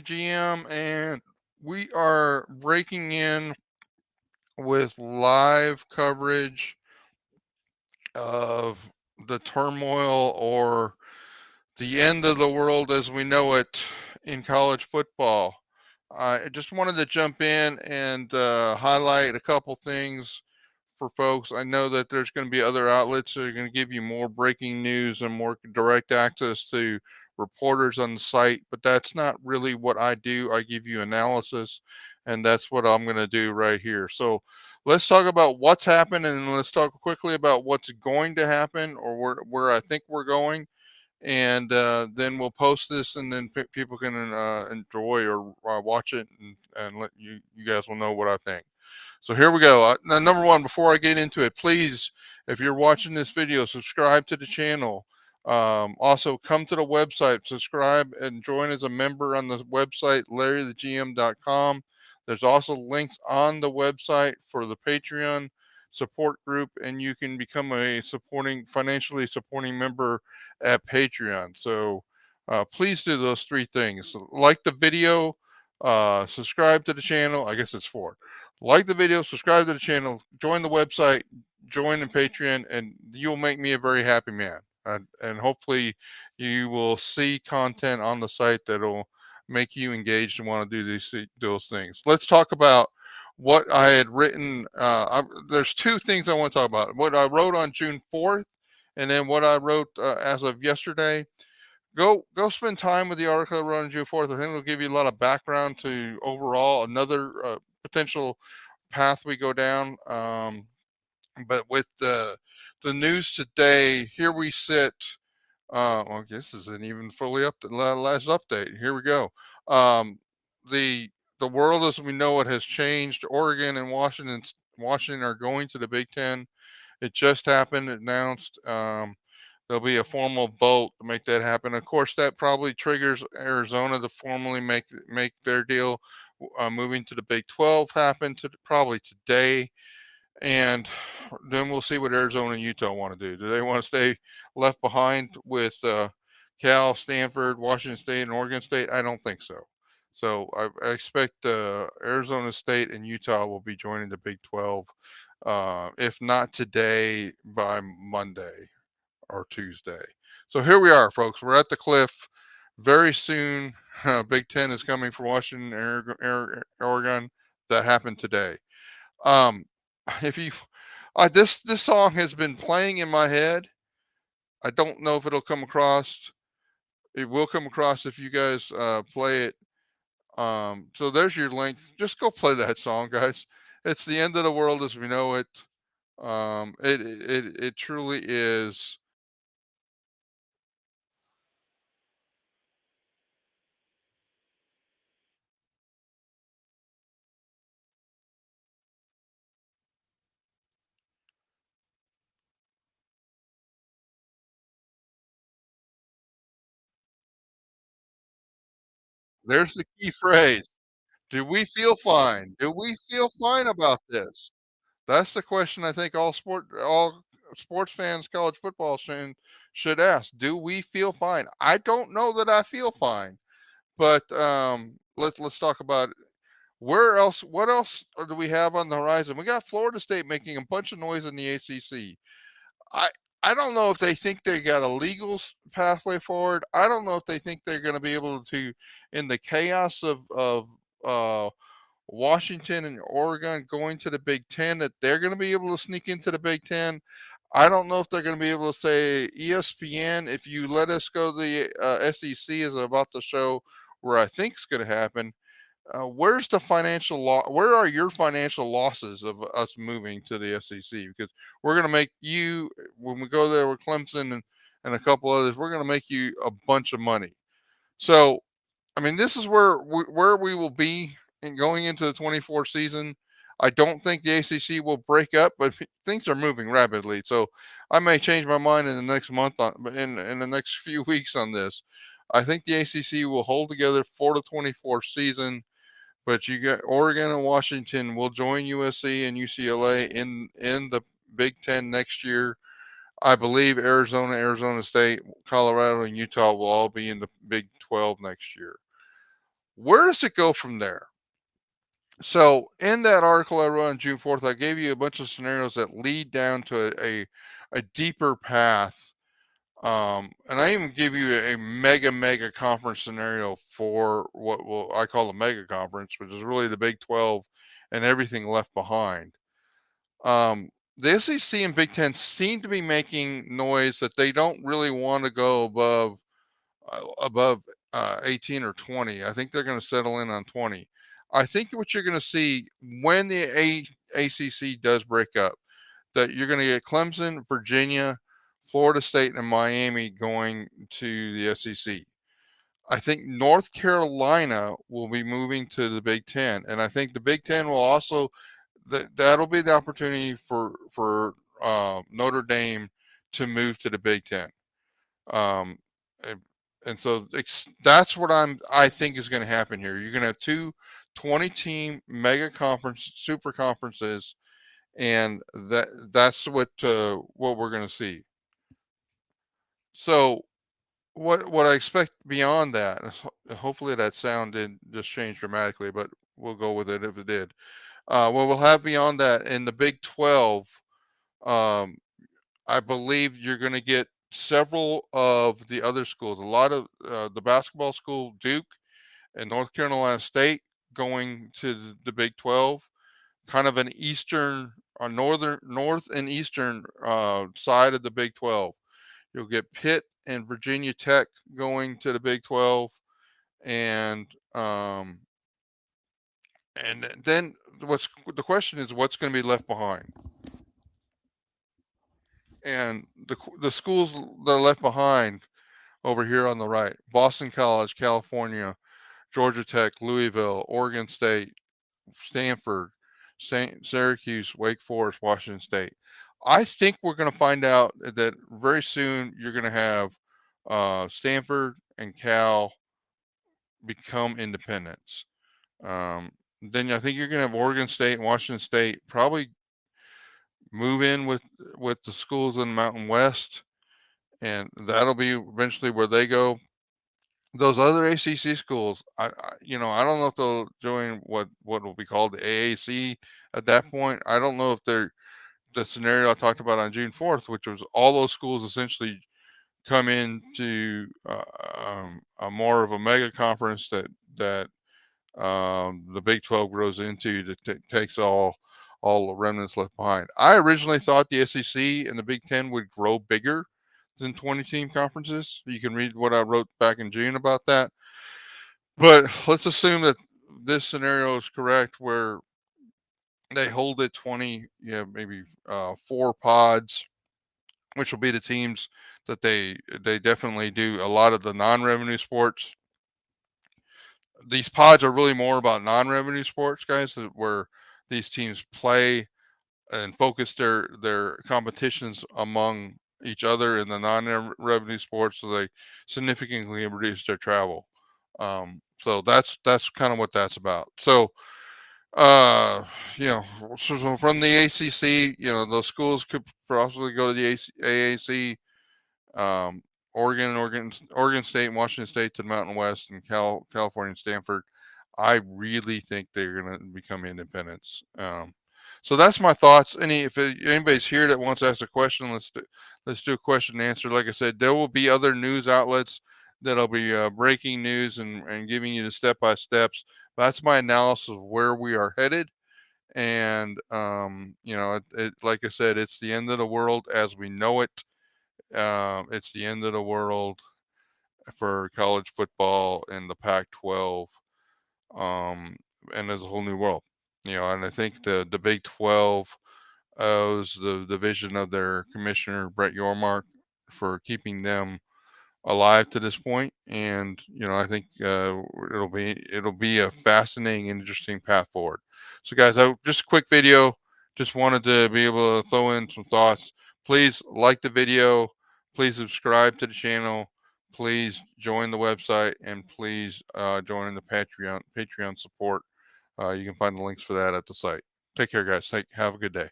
GM, and we are breaking in with live coverage of the turmoil or the end of the world as we know it in college football. I just wanted to jump in and highlight a couple things for folks. I know that there's going to be other outlets that are going to give you more breaking news and more direct access to reporters on the site, but that's not really what I do. I give you analysis, and that's what I'm going to do right here. So let's talk about what's happened, and let's talk quickly about what's going to happen or where I think we're going. And then we'll post this, and then people can enjoy or watch it, and let you guys will know what I think. So here we go. Number one, before I get into it, please, if you're watching this video, subscribe to the channel. Also, come to the website, subscribe, and join as a member on the website, larrythegm.com. There's also links on the website for the Patreon support group, and you can become a financially supporting member at Patreon. So please do those three things. Like the video, subscribe to the channel. I guess it's four. Like the video, subscribe to the channel, join the website, join the Patreon, and you'll make me a very happy man. And hopefully, you will see content on the site that'll make you engaged and want to do those things. Let's talk about what I had written. There's two things I want to talk about: what I wrote on June 4th, and then what I wrote as of yesterday. Go spend time with the article I wrote on June 4th. I think it'll give you a lot of background to overall another potential path we go down. But with the news today, here we sit. Well, this isn't even fully up to the last update. Here we go. Um, the the world as we know it has changed. Oregon and Washington are going to the Big Ten. It just happened, announced. There'll be a formal vote to make that happen. Of course, that probably triggers Arizona to formally make their deal. Moving to the Big 12 happen to probably today, and then we'll see what Arizona and Utah want to do. Do they want to stay left behind with Cal, Stanford, Washington State, and Oregon State? I don't think so. So I expect Arizona State and Utah will be joining the Big 12, if not today, by Monday or Tuesday. So here we are, folks. We're at the cliff. Very soon, Big Ten is coming for Washington, Oregon. That happened today. Um, if you, this song has been playing in my head. I don't know if it'll come across. It will come across if you guys play it. So there's your link. Just go play that song, guys. It's the end of the world as we know it. It truly is. There's the key phrase. Do we feel fine? Do we feel fine about this? That's the question I think all sports fans, college football fans should ask. Do we feel fine? I don't know that I feel fine, but let's talk about it. Where else? What else do we have on the horizon? We got Florida State making a bunch of noise in the ACC. I I don't know if they think they got a legal pathway forward. I don't know if they think they're going to be able to, in the chaos of uh, Washington and Oregon going to the Big Ten, that they're going to be able to sneak into the Big Ten. I don't know if they're going to be able to say ESPN, if you let us go, the SEC is about to show where I think it's going to happen. Where's the financial law? Where are your financial losses of us moving to the SEC? Because we're going to make you, when we go there with Clemson and a couple others, we're going to make you a bunch of money. So, I mean, this is where we will be in going into the 24 season. I don't think the ACC will break up, but things are moving rapidly. So I may change my mind in the next month in the next few weeks on this. I think the ACC will hold together for the 24 season, but you got Oregon and Washington will join USC and UCLA in the Big Ten next year. I believe Arizona, Arizona State, Colorado, and Utah will all be in the Big 12 next year. Where does it go from there? So in that article I wrote on June 4th, I gave you a bunch of scenarios that lead down to a deeper path. And I even give you a mega conference scenario for what will I call a mega conference, which is really the Big 12 and everything left behind. Um, the SEC and Big Ten seem to be making noise that they don't really want to go above 18 or 20. I think they're going to settle in on 20. I think what you're going to see when the ACC does break up, that you're going to get Clemson, Virginia, Florida State, and Miami going to the SEC. I think North Carolina will be moving to the Big Ten, and I think the Big Ten will also that'll be the opportunity for Notre Dame to move to the Big Ten. Um, and, and so that's what I think is going to happen here. You're going to have two 20-team mega conference super conferences, and that's what we're going to see. So what I expect beyond that, hopefully that sound didn't just change dramatically, but we'll go with it if it did. What we'll have beyond that in the Big 12, um, I believe you're going to get several of the other schools. A lot of the basketball school, Duke and North Carolina State, going to the Big 12, kind of an eastern or north and eastern side of the Big 12. You'll get Pitt and Virginia Tech going to the Big 12, and um, and then what's the question is what's going to be left behind, and the schools that are left behind over here on the right: Boston College, California, Georgia Tech, Louisville, Oregon State, Stanford, Syracuse, Wake Forest, Washington State. I think we're going to find out that very soon you're going to have Stanford and Cal become independents. Then I think you're going to have Oregon State and Washington State probably move in with the schools in the Mountain West, and that'll be eventually where they go. Those other ACC schools, I don't know if they'll join what will be called the AAC at that point. I don't know if they're the scenario I talked about on June 4th, which was all those schools essentially come into a more of a mega conference that the Big 12 grows into that takes all the remnants left behind. I originally thought the SEC and the Big 10 would grow bigger than 20-team conferences. You can read what I wrote back in June about that. But let's assume that this scenario is correct, where they hold it 20, maybe 4 pods, which will be the teams that they definitely do a lot of the non-revenue sports. These pods are really more about non-revenue sports, guys, where these teams play and focus their competitions among each other in the non-revenue sports, so they significantly reduce their travel. So that's kind of what that's about. So uh, so from the ACC, those schools could possibly go to the AAC. um, Oregon State, and Washington State to the Mountain West, and California and Stanford. I really think they're going to become independents. So that's my thoughts. If anybody's here that wants to ask a question, let's do a question and answer. Like I said, there will be other news outlets that'll be breaking news and giving you the step by steps. That's my analysis of where we are headed. And like I said, it's the end of the world as we know it. It's the end of the world for college football and the Pac-12, um, and there's a whole new world. And I think the Big 12 owes the vision of their commissioner Brett Yormark for keeping them alive to this point. And I think it'll be a fascinating, interesting path forward. So, guys, just a quick video. Just wanted to be able to throw in some thoughts. Please like the video. Please subscribe to the channel. Please join the website, and please join the Patreon support. You can find the links for that at the site. Take care, guys. Have a good day.